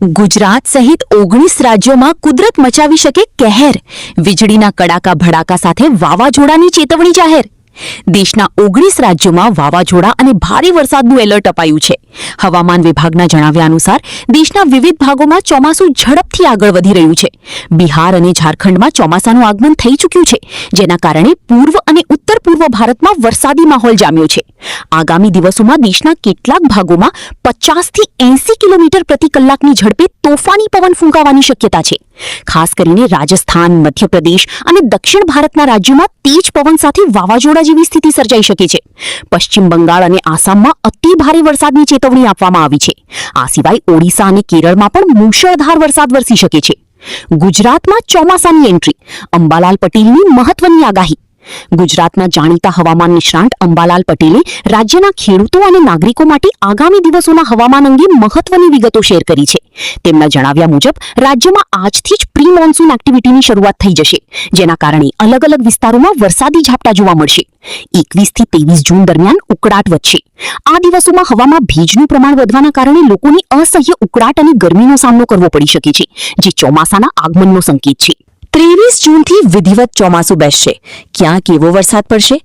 ગુજરાત સહિત 19 રાજ્યોમાં કુદરત મચાવી શકે કહેર. વીજળીના કડાકા ભડાકા સાથે વાવાઝોડાની ચેતવણી જાહેર. દેશના 19 રાજ્યોમાં વાવાઝોડા અને ભારે વરસાદનું એલર્ટ અપાયું છે. હવામાન વિભાગના જણાવ્યા અનુસાર દેશના વિવિધ ભાગોમાં ચોમાસું ઝડપથી આગળ વધી રહ્યું છે. બિહાર અને ઝારખંડમાં ચોમાસાનું આગમન થઈ ચૂક્યું છે, જેના કારણે પૂર્વ અને ઉત્તર પૂર્વ ભારતમાં વરસાદી માહોલ જામ્યો છે. આગામી દિવસોમાં દેશના કેટલાક ભાગોમાં 50 થી 80 કિલોમીટર પ્રતિ કલાકની ઝડપે તોફાની પવન ફૂંકાવાની શક્યતા છે. ખાસ કરીને રાજસ્થાન, મધ્યપ્રદેશ અને દક્ષિણ ભારતના રાજ્યોમાં તેજ પવન સાથે વાવાઝોડા જેવી સ્થિતિ સર્જાઈ શકે છે. પશ્ચિમ બંગાળ અને આસામમાં અતિ ભારે વરસાદની ચેતવણી આપવામાં આવી છે. આ સિવાય ઓડિશા અને કેરળમાં પણ મુશળધાર વરસાદ વરસી શકે છે. ગુજરાતમાં ચોમાસાની એન્ટ્રી, અંબાલાલ પટેલની મહત્વની આગાહી. ગુજરાતના જાણીતા હવામાન નિષ્ણાંત અંબાલાલ પટેલે રાજ્યના ખેડૂતો અને નાગરિકો માટે આગામી દિવસોના હવામાન અંગે મહત્વની વિગતો શેર કરી છે. તેમના જણાવ્યા મુજબ રાજ્યમાં આજથી જ પ્રી મોન્સૂન એક્ટિવિટીની શરૂઆત થઈ જશે, જેના કારણે અલગ અલગ વિસ્તારોમાં વરસાદી ઝાપટા જોવા મળશે. 21 થી 23 જૂન દરમિયાન ઉકળાટ વધશે. આ દિવસોમાં હવામાં ભેજનું પ્રમાણ વધવાના કારણે લોકોને અસહ્ય ઉકળાટ અને ગરમીનો સામનો કરવો પડી શકે છે, જે ચોમાસાના આગમનનો સંકેત છે. 23 જૂનથી વિધિવત ચોમાસું બેસશે. ક્યાં કેવો વરસાદ પડશે?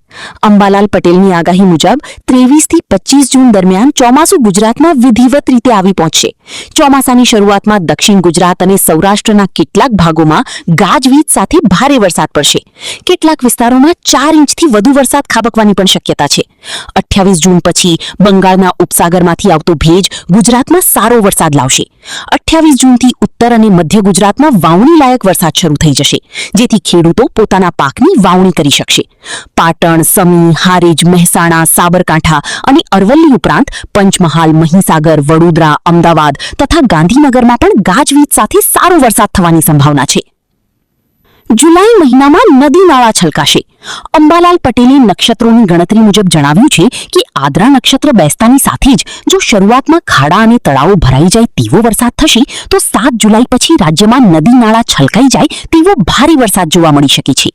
અંબાલાલ પટેલની આગાહી મુજબ 23 થી 25 જૂન દરમિયાન ચોમાસું ગુજરાતમાં વિધિવત રીતે આવી પહોંચશે. ચોમાસાની શરૂઆતમાં દક્ષિણ ગુજરાત અને સૌરાષ્ટ્રના કેટલાક ભાગોમાં ગાજવીજ સાથે ભારે વરસાદ પડશે. કેટલાક વિસ્તારોમાં 4 ઇંચથી વધુ વરસાદ ખાબકવાની પણ શક્યતા છે. 28 જૂન પછી બંગાળના ઉપસાગરમાંથી આવતો ભેજ ગુજરાતમાં સારો વરસાદ લાવશે. 28 જૂનથી ઉત્તર અને મધ્ય ગુજરાતમાં વાવણી લાયક વરસાદ શરૂ થઈ જશે, જેથી ખેડૂતો પોતાના પાકની વાવણી કરી શકશે. પાટણ, સમી, હારીજ, મહેસાણા, સાબરકાંઠા અને અરવલ્લી ઉપરાંત પંચમહાલ, મહીસાગર, વડોદરા, અમદાવાદ તથા ગાંધીનગરમાં પણ ગાજવીજ સાથે સારો વરસાદ થવાની સંભાવના છે. જુલાઈ મહિનામાં નદી નાળા છલકાશે. અંબાલાલ પટેલે નક્ષત્રોની ગણતરી મુજબ જણાવ્યું છે કે આદ્રા નક્ષત્ર બેસતાની સાથે જ જો શરૂઆતમાં ખાડા અને તળાવો ભરાઈ જાય તેવો વરસાદ થશે, તો 7 જુલાઈ પછી રાજ્યમાં નદી નાળા છલકાઈ જાય તેવો ભારે વરસાદ જોવા મળી શકે છે.